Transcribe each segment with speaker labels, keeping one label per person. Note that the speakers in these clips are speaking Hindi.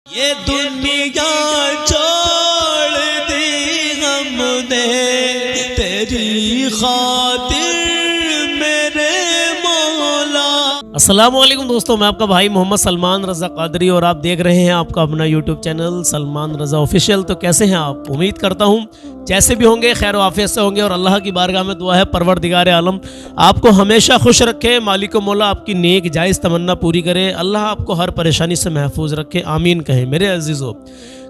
Speaker 1: ये दुनिया छोड़ दी हमने तेरी खातिर मेरे मौला। अस्सलाम वालेकुम दोस्तों, मैं आपका भाई मोहम्मद सलमान रज़ा कादरी और आप देख रहे हैं आपका अपना यूट्यूब चैनल सलमान रज़ा ऑफिशियल। तो कैसे हैं आप? उम्मीद करता हूँ जैसे भी होंगे खैर आफियत से होंगे और अल्लाह की बारगाह में दुआ है परवरदिगार आलम आपको हमेशा खुश रखे, मालिक मौला आपकी नेक जायज़ तमन्ना पूरी करे, अल्लाह आपको हर परेशानी से महफूज रखे, आमीन कहें मेरे अजीज़ों।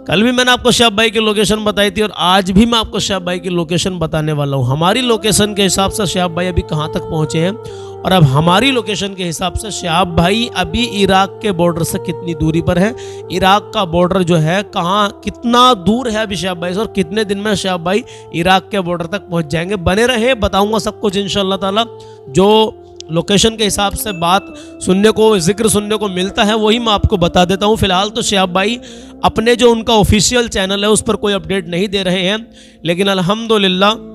Speaker 1: कल भी मैंने आपको शहाब भाई की लोकेशन बताई थी और आज भी मैं आपको शहाब भाई की लोकेशन बताने वाला हूँ। हमारी लोकेशन के हिसाब से शहाब भाई अभी कहाँ तक पहुँचे हैं और अब हमारी लोकेशन के हिसाब से शहाब भाई अभी इराक के बॉर्डर से कितनी दूरी पर है, इराक का बॉर्डर जो है कहाँ कितना दूर है अभी शहाब भाई से और कितने दिन में शहाब भाई इराक के बॉर्डर तक पहुँच जाएंगे। बने रहे, बताऊँगा सब कुछ इंशाअल्लाह ताला। जो लोकेशन के हिसाब से बात सुनने को, जिक्र सुनने को मिलता है वही मैं आपको बता देता हूँ। फिलहाल तो शहाब भाई अपने जो उनका ऑफिशियल चैनल है उस पर कोई अपडेट नहीं दे रहे हैं, लेकिन अल्हम्दुलिल्लाह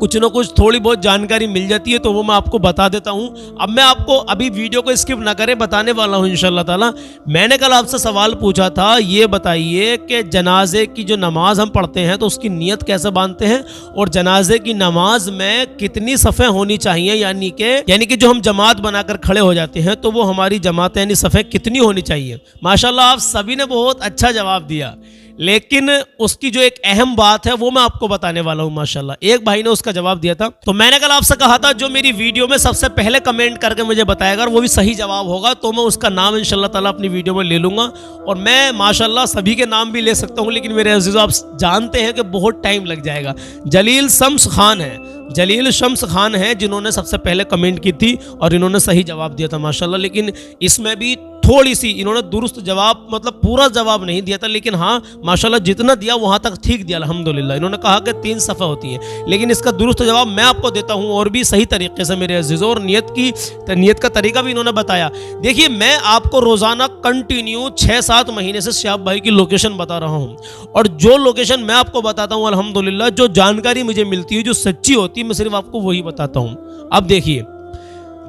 Speaker 1: कुछ ना कुछ थोड़ी बहुत जानकारी मिल जाती है तो वो मैं आपको बता देता हूँ। अब मैं आपको अभी वीडियो को स्किप ना करें बताने वाला हूँ इंशाअल्लाह ताला। मैंने कल आपसे सवाल पूछा था, ये बताइए कि जनाजे की जो नमाज हम पढ़ते हैं तो उसकी नीयत कैसे बांधते हैं और जनाजे की नमाज में कितनी सफ़े होनी चाहिए, यानी कि जो हम जमात बनाकर खड़े हो जाते हैं तो वो हमारी जमात यानी सफ़े कितनी होनी चाहिए। माशाल्लाह आप सभी ने बहुत अच्छा जवाब दिया, लेकिन उसकी जो एक अहम बात है वो मैं आपको बताने वाला हूँ। माशाल्लाह एक भाई ने उसका जवाब दिया था, तो मैंने कल आपसे कहा था जो मेरी वीडियो में सबसे पहले कमेंट करके मुझे बताएगा और वो भी सही जवाब होगा तो मैं उसका नाम इंशाल्लाह ताला अपनी वीडियो में ले लूँगा। और मैं माशाल्लाह सभी के नाम भी ले सकता हूँ, लेकिन मेरे अज़ीज़ों आप जानते हैं कि बहुत टाइम लग जाएगा। जलील शम्स खान है, जलील शम्स खान है जिन्होंने सबसे पहले कमेंट की थी और इन्होंने सही जवाब दिया था माशाल्लाह। लेकिन इसमें भी थोड़ी सी इन्होंने दुरुस्त जवाब, मतलब पूरा जवाब नहीं दिया था, लेकिन हाँ माशाल्लाह जितना दिया वहाँ तक ठीक दिया अल्हम्दुलिल्लाह। इन्होंने कहा कि 3 सफ़े होती हैं, लेकिन इसका दुरुस्त जवाब मैं आपको देता हूँ और भी सही तरीके से मेरे अज़ीज़ों। और नीयत का तरीका भी इन्होंने बताया। देखिए मैं आपको रोज़ाना कंटिन्यू 6-7 महीने से शहाब भाई की लोकेशन बता रहा हूँ और जो लोकेशन मैं आपको बताता हूँ अल्हम्दुलिल्लाह जो जानकारी मुझे मिलती है जो सच्ची होती है मैं सिर्फ आपको वही बताता हूँ। अब देखिए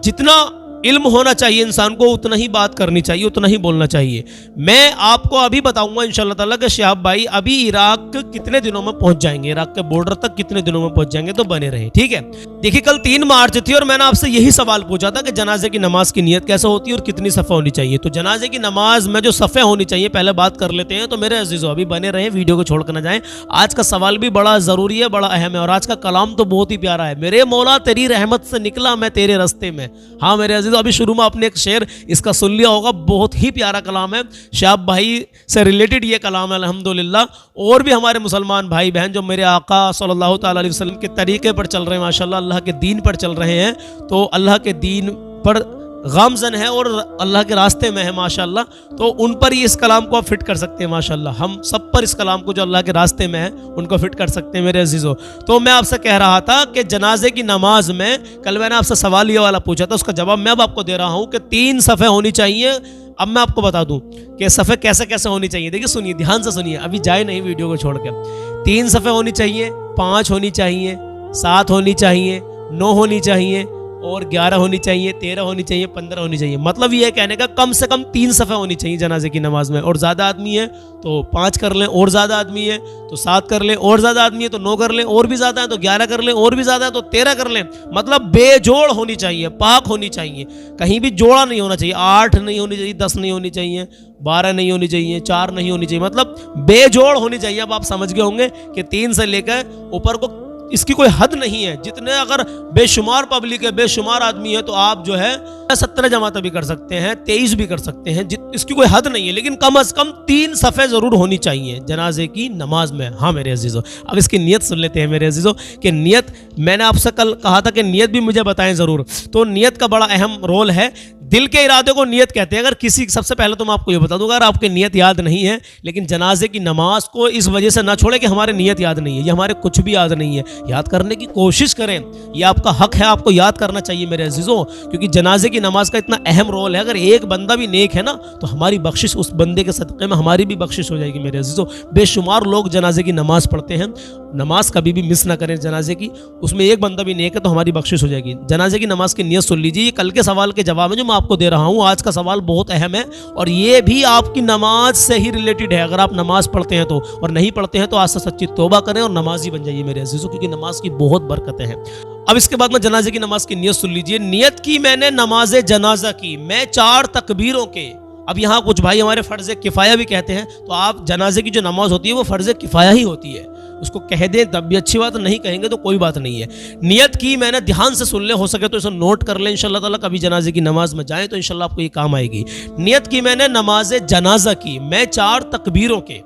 Speaker 1: जितना इल्म होना चाहिए इंसान को उतना ही बात करनी चाहिए, उतना ही बोलना चाहिए। मैं आपको अभी बताऊंगा इंशाअल्लाह ताला कि शहाब भाई अभी इराक कितने दिनों में पहुंच जाएंगे, इराक के बॉर्डर तक कितने दिनों में पहुंच जाएंगे, तो बने रहे ठीक है। देखिए कल 3 मार्च थी और मैंने आपसे यही सवाल पूछा था कि जनाजे की नमाज की नीयत कैसे होती है और कितनी सफ़े होनी चाहिए। तो जनाजे की नमाज में जो सफ़े होनी चाहिए पहले बात कर लेते हैं। तो मेरे अज़ीज़ों अभी बने रहे, वीडियो को छोड़ कर ना जाएं। आज का सवाल भी बड़ा ज़रूरी है, बड़ा अहम है और आज का कलाम तो बहुत ही प्यारा है। मेरे मौला तेरी रहमत से निकला मैं तेरे रास्ते में। हाँ मेरे अज़ीज़ों अभी शुरू में आपने एक शेर इसका सुन लिया होगा, बहुत ही प्यारा कलाम है, शहाब भाई से रिलेटेड ये कलाम है अल्हम्दुलिल्लाह। और भी हमारे मुसलमान भाई बहन जो मेरे आका सल्लल्लाहु ताला अलैहि वसल्लम के तरीके पर चल रहे हैं, माशाल्लाह अल्लाह के दीन पर चल रहे हैं, तो अल्लाह के दीन पर गामजन है और अल्लाह के रास्ते में है माशाल्लाह, तो उन पर ही इस कलाम को आप फिट कर सकते हैं माशाल्लाह। हम सब पर इस कलाम को जो अल्लाह के रास्ते में है उनको फिट कर सकते हैं मेरे अजीज़ों। तो मैं आपसे कह रहा था कि जनाजे की नमाज में कल मैंने आपसे सवाल ये वाला पूछा था, उसका जवाब मैं अब आपको दे रहा हूँ कि 3 सफ़े होनी चाहिए। अब मैं आपको बता दूं कि सफ़े कैसे कैसे होनी चाहिए। देखिए सुनिए, ध्यान से सुनिए, अभी जाए नहीं वीडियो को छोड़कर। 3 सफ़े होनी चाहिए, 5 होनी चाहिए, 7 होनी चाहिए, 9 होनी चाहिए और 11 होनी चाहिए, 13 होनी चाहिए, 15 होनी चाहिए। मतलब ये कहने का कम से कम 3 सफ़े होनी चाहिए जनाजे की नमाज में। और ज़्यादा आदमी है तो 5 कर लें, और ज़्यादा आदमी है तो 7 कर लें, और ज़्यादा आदमी है तो 9 कर लें, और भी ज़्यादा है तो 11 कर लें, और भी ज़्यादा है तो 13 कर लें। मतलब बेजोड़ होनी चाहिए, पाक होनी चाहिए, कहीं भी जोड़ा नहीं होना चाहिए। 8 नहीं होनी चाहिए, 10 नहीं होनी चाहिए, 12 नहीं होनी चाहिए, 4 नहीं होनी चाहिए, मतलब बेजोड़ होनी चाहिए। अब आप समझ गए होंगे कि 3 से लेकर ऊपर को इसकी कोई हद नहीं है। जितने अगर बेशुमार पब्लिक है, बेशुमार आदमी है तो आप जो है 17 जमातें भी कर सकते हैं, 23 भी कर सकते हैं, इसकी कोई हद नहीं है। लेकिन कम से कम 3 सफ़े ज़रूर होनी चाहिए जनाजे की नमाज में। हाँ मेरे अजीज़ों अब इसकी नीयत सुन लेते हैं मेरे अजीज़ों कि नीयत मैंने आपसे कल कहा था कि नीयत भी मुझे बताएं ज़रूर। तो नीयत का बड़ा अहम रोल है। दिल के इरादे को नीयत कहते हैं। अगर किसी, सबसे पहले तो मैं आपको ये बता दूंगा, अगर आपकी नीयत याद नहीं है, लेकिन जनाजे की नमाज को इस वजह से ना छोड़े कि हमारे नीयत याद नहीं है या हमारे कुछ भी याद नहीं है, याद करने की कोशिश करें, ये आपका हक है, आपको याद करना चाहिए मेरे अजीज़ों, क्योंकि जनाजे की नमाज का इतना अहम रोल है। अगर एक बंदा भी नेक है ना तो हमारी बख्शिश उस बंदे के सदक़े में हमारी भी बख्शिश हो जाएगी मेरे अजीज़ों। बेशुमार लोग जनाजे की नमाज पढ़ते हैं, नमाज कभी भी मिस ना करें जनाजे की, उसमें एक बंदा भी नेक है तो हमारी बख्शिश हो जाएगी। जनाजे की नमाज की नियत सुन लीजिए, ये कल के सवाल के जवाब है जो मैं आपको दे रहा हूँ। आज का सवाल बहुत अहम है और ये भी आपकी नमाज से ही रिलेटेड है। अगर आप नमाज पढ़ते हैं तो, और नहीं पढ़ते हैं तो आज से सच्ची तौबा करें और नमाजी बन जाइए मेरे अजीज़ों, क्योंकि नमाज की बहुत बरकतें हैं। अब इसके बाद में जनाजे की नमाज की नियत सुन लीजिए। नियत की मैंने नमाज जनाजा की, मैं 4 तकबीरों के। अब यहाँ कुछ भाई हमारे फ़र्ज़ किफ़ाया भी कहते हैं, तो आप जनाजे की जो नमाज होती है वो फ़र्ज़ किफ़ाया ही होती है, उसको कह दें तब भी अच्छी बात, नहीं कहेंगे तो कोई बात नहीं है। नियत की मैंने, ध्यान से सुन ले, हो सके तो इसे नोट कर लें इंशाअल्लाह ताला, कभी जनाजे की नमाज में जाएं तो इंशाअल्लाह आपको ये काम आएगी। नियत की मैंने नमाज जनाजा की, मैं 4 तकबीरों के,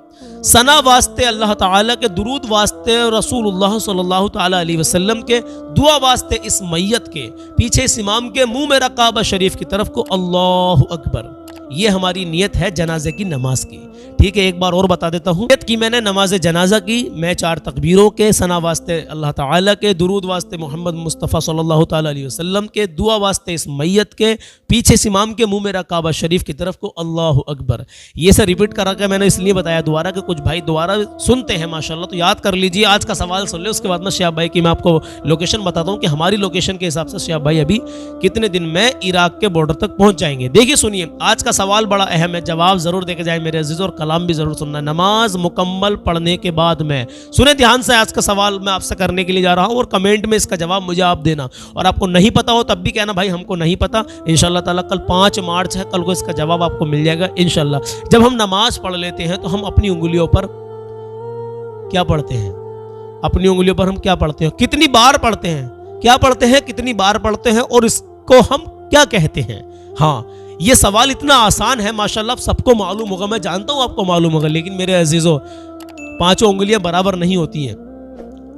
Speaker 1: सना वास्ते अल्लाह ताला के, दुरूद वास्ते रसूलुल्लाह सल्लल्लाहु ताला अलैहि वसल्लम के, दुआ वास्ते इस मैयत के, पीछे इस इमाम के, मुंह मेरा काबा शरीफ की तरफ को, अल्लाहु अकबर। ये हमारी नियत है जनाजे की नमाज की। ठीक है, एक बार और बता देता हूँ। नियत की मैंने नमाज जनाजा की, मैं 4 तकबीरों के, सना वास्ते अल्लाह ताला के, दुरूद वास्ते मोहम्मद मुस्तफ़ा सल्लल्लाहु ताला अलैहि वसल्लम के, दुआ वास्ते इस मैयत के, पीछे इस इमाम के, मुंह मेरा काबा शरीफ की तरफ को, अल्लाहु अकबर। ये से रिपीट करा के मैंने इसलिए बताया दोबारा कि कुछ भाई दोबारा सुनते हैं माशाल्लाह, तो याद कर लीजिए। आज का सवाल सुन ले, उसके बाद में शिहाब भाई की मैं आपको लोकेशन बताता हूँ कि हमारी लोकेशन के हिसाब से शिहाब भाई अभी कितने दिन में इराक के बॉर्डर तक पहुँच जाएंगे। देखिए सुनिए, आज का सवाल बड़ा अहम है, जवाब जरूर देके जाए मेरे अजीज़, और कलाम भी जरूर सुनना है। नमाज मुकम्मल पढ़ने के बाद में सुने ध्यान से, आज का सवाल मैं आपसे करने के लिए जा रहा हूँ और कमेंट में इसका जवाब मुझे आप देना, और आपको नहीं पता हो तब भी कहना भाई हमको नहीं पता। इंशाअल्लाह ताला कल 5 मार्च है, कल को इसका जवाब आपको मिल जाएगा इंशाअल्लाह। जब हम नमाज पढ़ लेते हैं तो हम अपनी उंगलियों पर क्या पढ़ते हैं? अपनी उंगलियों पर हम क्या पढ़ते हैं? कितनी बार पढ़ते हैं? क्या पढ़ते हैं? कितनी बार पढ़ते हैं? और इसको हम क्या कहते हैं? हाँ, ये सवाल इतना आसान है माशाल्लाह, सबको मालूम होगा, मैं जानता हूँ आपको मालूम होगा, लेकिन मेरे अजीजों 5 उंगलियां बराबर नहीं होती हैं।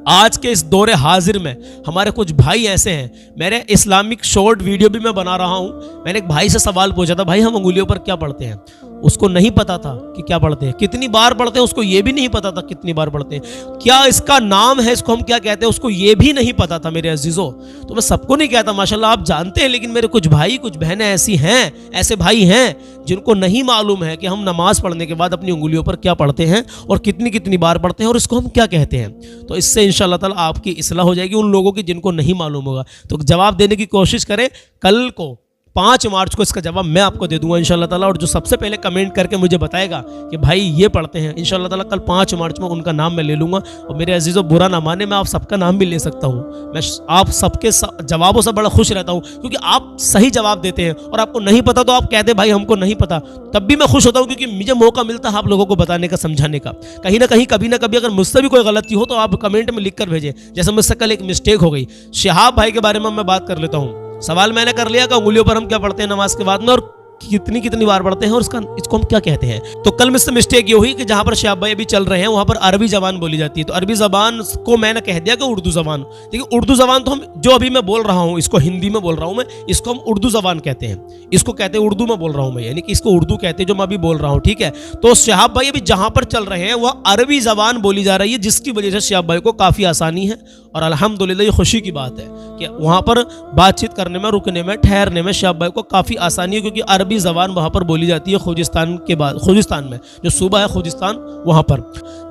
Speaker 1: आज के इस दौरे हाजिर में हमारे कुछ भाई ऐसे हैं, मेरे इस्लामिक शॉर्ट वीडियो भी मैं बना रहा हूँ। मैंने एक भाई से सवाल पूछा था, भाई हम उंगलियों पर क्या पढ़ते हैं? उसको नहीं पता था कि क्या पढ़ते हैं, कितनी बार पढ़ते हैं उसको ये भी नहीं पता था कितनी बार पढ़ते हैं, क्या इसका नाम है, इसको हम क्या कहते हैं उसको ये भी नहीं पता था मेरे अजीजों। तो मैं सबको नहीं कहता माशाल्लाह, आप जानते हैं, लेकिन मेरे कुछ भाई कुछ बहनें ऐसी हैं, ऐसे भाई हैं जिनको नहीं मालूम है कि हम नमाज पढ़ने के बाद अपनी उंगलियों पर क्या पढ़ते हैं और कितनी कितनी बार पढ़ते हैं और इसको हम क्या कहते हैं। तो इससे इंशाअल्लाह ताला आपकी इस्लाह हो जाएगी उन लोगों की जिनको नहीं मालूम होगा। तो जवाब देने की कोशिश करें, कल को 5 मार्च को इसका जवाब मैं आपको दे दूंगा इंशाअल्लाह ताला, और जो सबसे पहले कमेंट करके मुझे बताएगा कि भाई ये पढ़ते हैं, इंशाअल्लाह ताला कल 5 मार्च में उनका नाम मैं ले लूँगा। और मेरे अजीज़ों बुरा ना माने, मैं आप सबका नाम भी ले सकता हूँ, मैं आप सबके जवाबों से बड़ा खुश रहता हूँ, क्योंकि आप सही जवाब देते हैं और आपको नहीं पता तो आप कहते भाई हमको नहीं पता, तब भी मैं खुश होता हूँ, क्योंकि मुझे मौका मिलता है आप लोगों को बताने का, समझाने का। कहीं ना कहीं कभी ना कभी अगर मुझसे भी कोई गलती हो तो आप कमेंट में लिख कर भेजें। जैसे मुझसे कल एक मिस्टेक हो गई, शिहाब भाई के बारे में मैं बात कर लेता हूँ। सवाल मैंने कर लिया कि उंगलियों पर हम क्या पढ़ते हैं नमाज के बाद में और कितनी कितनी बार पढ़ते हैं और इसको हम क्या कहते हैं। तो कल मुझसे मिस्टेक ये हुई कि जहां पर शिहाब भाई अभी चल रहे हैं वहां पर अरबी जबान बोली जाती है, तो अरबी जबान को मैंने कह दिया कि उर्दू जबान। देखिए उर्दू जबान तो हम जो अभी मैं बोल रहा हूँ इसको हिंदी में बोल रहा हूँ मैं, इसको हम उर्दू जबान कहते हैं, इसको कहते हैं उर्दू में बोल रहा हूँ मैं, यानी कि इसको उर्दू कहते हैं जो मैं अभी बोल रहा हूँ। ठीक है, तो शिहाब भाई अभी जहां पर चल रहे हैं वह अरबी जबान बोली जा रही है, जिसकी वजह से शिहाब भाई को काफी आसानी है और अल्हम्दुलिल्लाह ये खुशी की बात है कि वहां पर बातचीत करने में, रुकने में, ठहरने में शिहाब भाई को काफी आसानी है, क्योंकि अरबी जबान वहां पर बोली जाती है खुजिस्तान के बाद, खुजिस्तान में जो सूबा है खुजिस्तान वहां पर।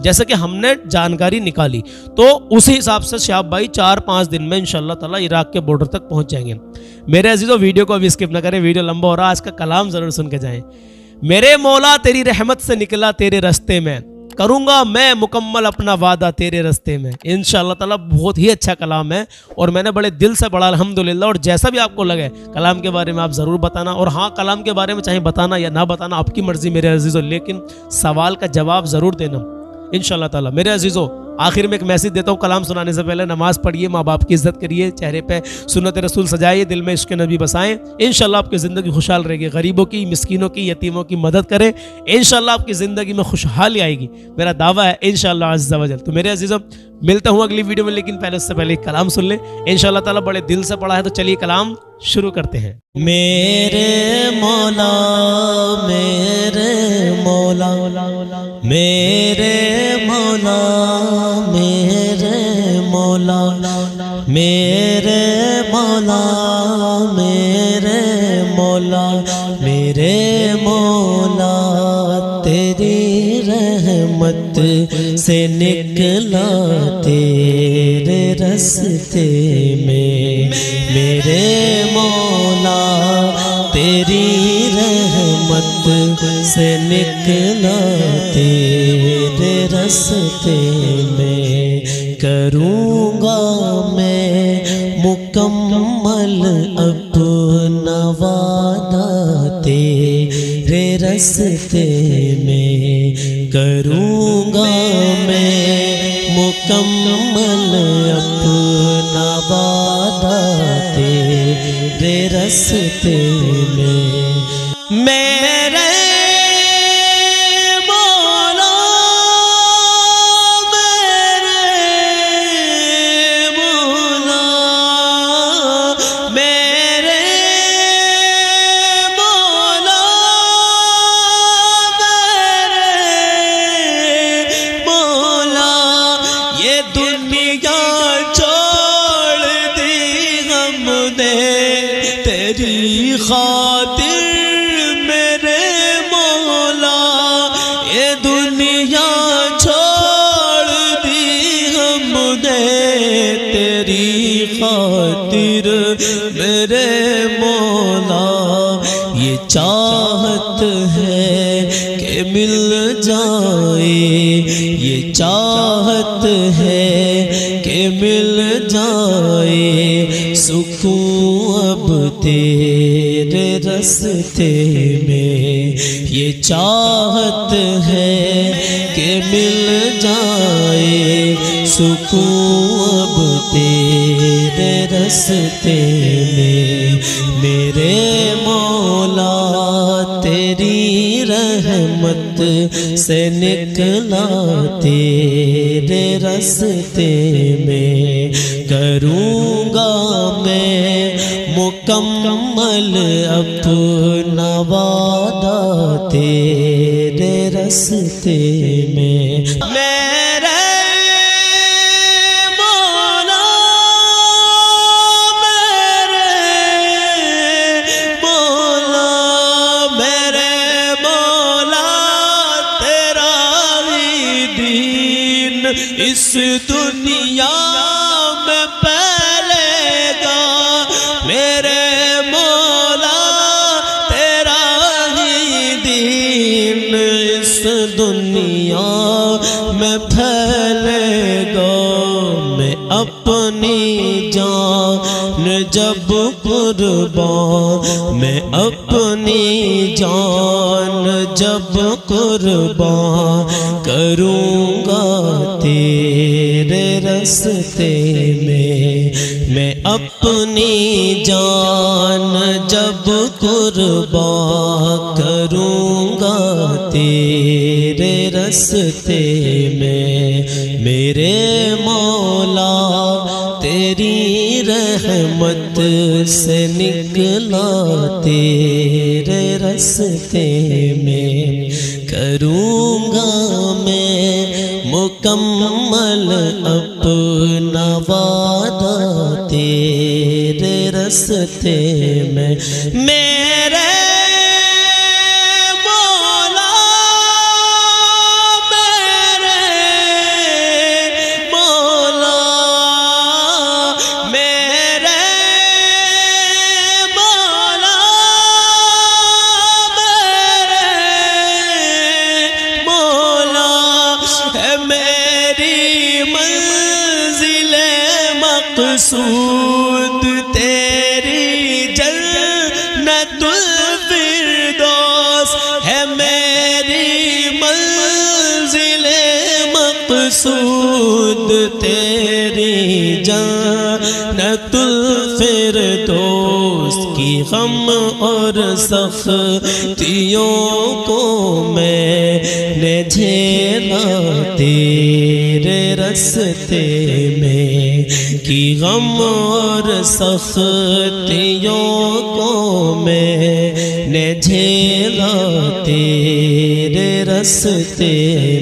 Speaker 1: जैसे कि हमने जानकारी निकाली तो उसी हिसाब से शिहाब भाई 4-5 दिन में इंशाअल्लाह ताला इराक के बॉर्डर तक पहुंच जाएंगे। मेरे अजीजों वीडियो को अभी स्किप ना करें, वीडियो लंबा हो रहा है, आज का कलाम जरूर सुन के जाएं। मेरे मौला तेरी रहमत से निकला तेरे रास्ते में, करूंगा मैं मुकम्मल अपना वादा तेरे रास्ते में। इंशाअल्लाह ताला बहुत ही अच्छा कलाम है और मैंने बड़े दिल से पढ़ा अल्हम्दुलिल्लाह। और जैसा भी आपको लगे कलाम के बारे में आप ज़रूर बताना, और हाँ कलाम के बारे में चाहे बताना या ना बताना आपकी मर्ज़ी मेरे अजीज़ों, लेकिन सवाल का जवाब ज़रूर देना इंशाअल्लाह ताला। मेरे अजीज़ों आखिर में एक मैसेज देता हूँ, कलाम सुनाने से पहले नमाज पढ़िए, माँ बाप की इज्जत करिए, चेहरे पे सुन्नत रसूल सजाइए, दिल में इश्क नबी बसाएं, इंशाअल्लाह आपकी ज़िंदगी खुशहाल रहेगी। गरीबों की, मिस्कीनों की, यतीमों की मदद करें, इंशाअल्लाह आपकी ज़िंदगी में खुशहाली आएगी, मेरा दावा है इंशाअल्लाह अज़्ज़ा वजल। तो मेरे अजीज़ों मिलता हूँ अगली वीडियो में, लेकिन पहले उससे पहले कलाम सुन लें इंशाअल्लाह ताला, बड़े दिल से पढ़ा है। तो चलिए कलाम शुरू करते हैं। मेरे मौला मेरे मौला मेरे मौला मेरे मौला मौला मेरे मौला मेरे मौला मेरे मौला तेरी रहमत से निकला तेरे रस्ते में मेरे मौला तेरी रहमत से निकला तेरे रस्ते में करूँगा मैं मुकम्मल अपना वादा तेरे रस्ते में करूँगा मैं मुकम्मल अपना वादा तेरे रस्ते में मेरे तेरी खातिर मेरे मौला ये दुनिया छोड़ दी हमने तेरी खातिर मेरे मौला ये चाहत है कि मिल जाए ये चाहत है कि मिल जाए सुकून अब तेरे रस्ते में ये चाहत है कि मिल जाए सुकून अब तेरे रस्ते में मेरे मौला तेरी रहमत से निकला तेरे रस्ते में करूँगा मैं मुकम्मल अपना वादा तेरे रस्ते में मेरे मौला मेरे मौला मेरे मौला तेरा ही दीन इस दुनिया में फैलेगा मेरे मौला तेरा ही दीन इस दुनिया में फैलेगा मैं अपनी जान जब कुर्बान मैं अपनी जान जब कुर्बान करूँगा तेरे रस्ते में मैं अपनी जान जब कुर्बान करूँगा तेरे रस्ते में मेरे मौला तेरी रहमत से निकला तेरे रस्ते में करूँगा मैं मुकम्मल अपना वादा तेरे रस्ते में मेरे मक़सूद तेरी जन्नतुल फिरदौस है मेरी मंज़िले मक़सूद तेरी जन्नतुल फिरदौस की गम और सख्तियों को मैंने झेला तेरे रस्ते में की गम और सख्तियों को मैंने झेला तेरे रस्ते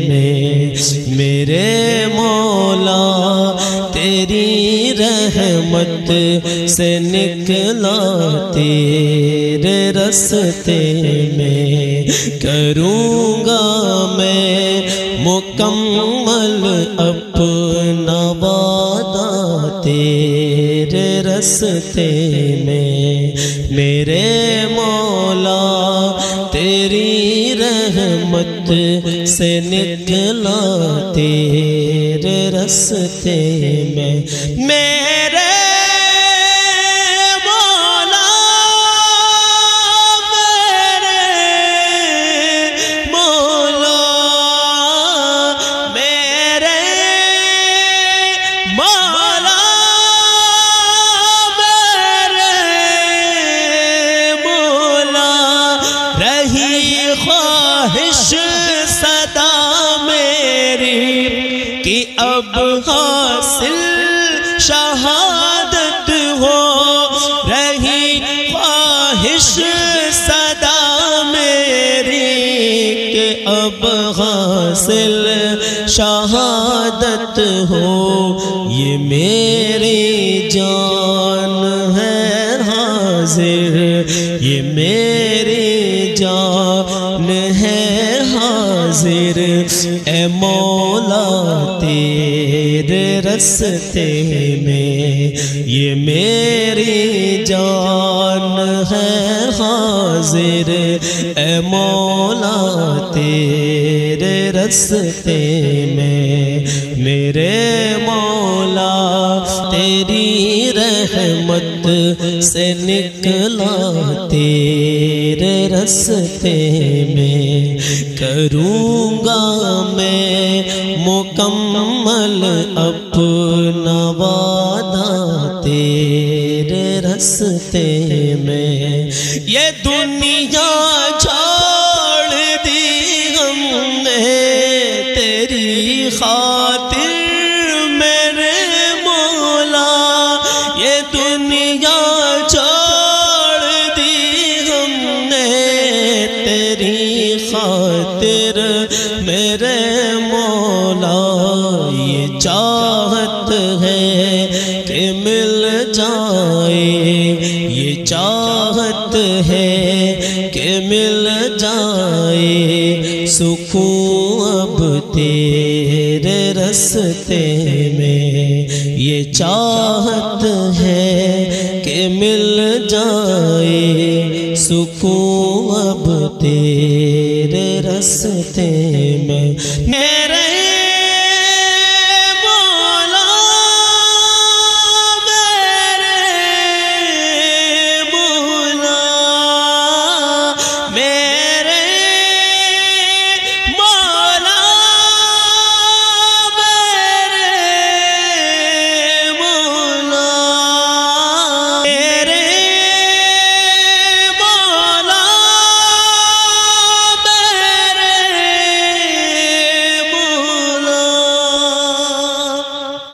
Speaker 1: में मेरे मौला तेरी रहमत से निकला तेरे रस्ते में करूँगा मैं मुकम्मल अपना वादा तेरे रस्ते में मेरे मौला तेरी रहमत से निकला तेरे रस्ते में मेरे मौला मेरे मौला रही ख्वाहिश सदा मेरी कि अब हासिल शहादत हो रही ख्वाहिश सदा मेरी कि अब हासिल शहादत हो ये मेरी जान है हाजिर ये मेरी जान है हाजिर ए मौला तेरे रस्ते में ये मेरी जान है हाजिर ए मौला तेरे रस्ते में मेरे मौला तेरी रहमत से निकला तेरे रस्ते में करूँगा मैं मुकम्मल अपना वादा तेरे रस्ते में ये दुनिया छोड़ दी हमने तेरी खातिर मेरे मौला ये दुनिया छोड़ दी हमने तेरी खातिर मेरे मौला ये चाहत है कि मिल जाए ये चाहत है कि मिल जाए सुकून अब तेरे रस्ते में ये चाहत है कि मिल जाए सुकून अब तेरे रस्ते में मेरे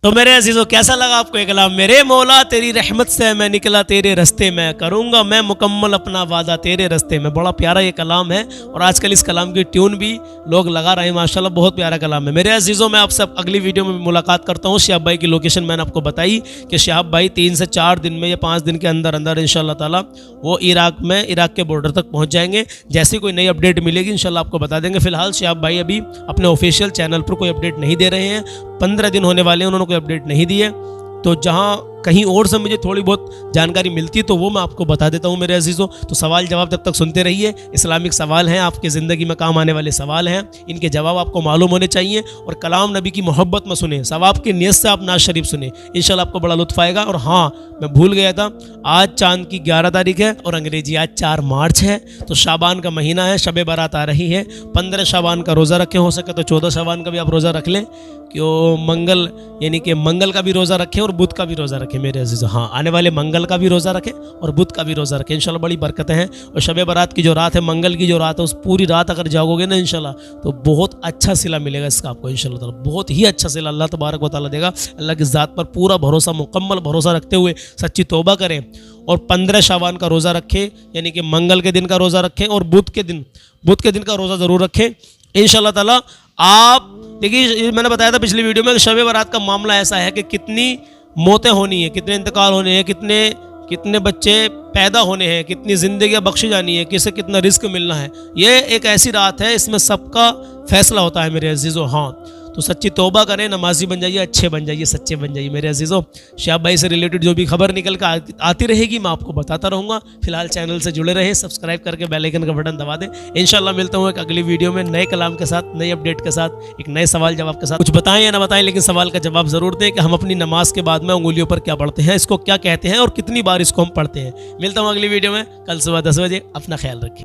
Speaker 1: तो मेरे अजीजों कैसा लगा आपको ये कलाम मेरे मौला तेरी रहमत से मैं निकला तेरे रास्ते में करूँगा मैं मुकम्मल अपना वादा तेरे रास्ते में। बड़ा प्यारा ये कलाम है और आजकल इस कलाम की ट्यून भी लोग लगा रहे हैं माशाल्लाह बहुत प्यारा कलाम है। मेरे अजीजों मैं आपसे अगली वीडियो में मुलाकात करता हूँ। शहाब भाई की लोकेशन मैंने आपको बताई कि शहाब भाई 3 से 4 दिन में या 5 दिन के अंदर अंदर इंशाल्लाह ताला वो इराक के बॉर्डर तक पहुँच जाएंगे। जैसे कोई नई अपडेट मिलेगी इंशाल्लाह आपको बता देंगे। फिलहाल शहाब भाई अभी अपने ऑफिशियल चैनल पर कोई अपडेट नहीं दे रहे हैं। 15 दिन होने वाले हैं उन्होंने कोई अपडेट नहीं दी है। तो जहाँ कहीं और से मुझे थोड़ी बहुत जानकारी मिलती है तो वो मैं आपको बता देता हूँ मेरे अजीज़ों। तो सवाल जवाब जब तक सुनते रहिए। इस्लामिक सवाल हैं, आपकी ज़िंदगी में काम आने वाले सवाल हैं, इनके जवाब आपको मालूम होने चाहिए। और कलाम नबी की मोहब्बत में सुने, सवाब की नियत से आप नाज शरीफ सुने, इंशाल्लाह आपको बड़ा लुत्फ़ आएगा। और हाँ, मैं भूल गया था, आज चांद की 11 तारीख है और अंग्रेजी आज 4 मार्च है। तो शाबान का महीना है, शब बारात आ रही है। 15 शाबान का रोज़ा रखें, हो सके तो 14 शाबान का भी आप रोज़ा रख लें। क्यों मंगल यानी कि मंगल का भी रोज़ा रखें और बुध का भी रोज़ा रखें मेरे अजीज़। हाँ, आने वाले मंगल का भी रोज़ा रखें और बुध का भी रोज़ा रखें, इंशाल्लाह बड़ी बरकतें हैं। और शब बारात की जो रात है, मंगल की जो रात है, उस पूरी रात अगर जाओगे ना इंशाल्लाह तो बहुत अच्छा सिला मिलेगा इसका आपको इंशाल्लाह ताला। बहुत ही अच्छा सिला अल्लाह तबारक व तआला देगा। अल्लाह की ज़ात पर पूरा भरोसा, मुकम्मल भरोसा रखते हुए सच्ची तौबा करें और 15 शाबान का रोज़ा रखें, यानी कि मंगल के दिन का रोज़ा रखें और बुध के दिन का रोज़ा ज़रूर रखें। इंशाल्लाह ताला। आप देखिए, मैंने बताया था पिछली वीडियो में कि शब बारात का मामला ऐसा है कि कितनी मौतें होनी है, कितने इंतकाल होने हैं, कितने बच्चे पैदा होने हैं, कितनी ज़िंदगियाँ बख्शी जानी है, किसे कितना रिस्क मिलना है। ये एक ऐसी रात है, इसमें सबका फैसला होता है मेरे अजीज़ों। हाँ, तो सच्ची तौबा करें, नमाजी बन जाइए, अच्छे बन जाइए, सच्चे बन जाइए मेरे अजीज़ों। शहाब भाई से रिलेटेड जो भी खबर निकल कर आती रहेगी मैं आपको बताता रहूँगा। फिलहाल चैनल से जुड़े रहे, सब्सक्राइब करके बेल आइकन का बटन दबा दें। इंशाल्लाह मिलता हूँ एक अगली वीडियो में नए कलाम के साथ, नई अपडेट के साथ, एक नए सवाल जवाब के साथ। कुछ बताएं या ना बताएं, लेकिन सवाल का जवाब ज़रूर दें कि हम अपनी नमाज के बाद में उंगलियों पर क्या पढ़ते हैं, इसको क्या कहते हैं और कितनी बार इसको हम पढ़ते हैं। मिलता हूँ अगली वीडियो में कल सुबह 10 बजे। अपना ख्याल रखिए।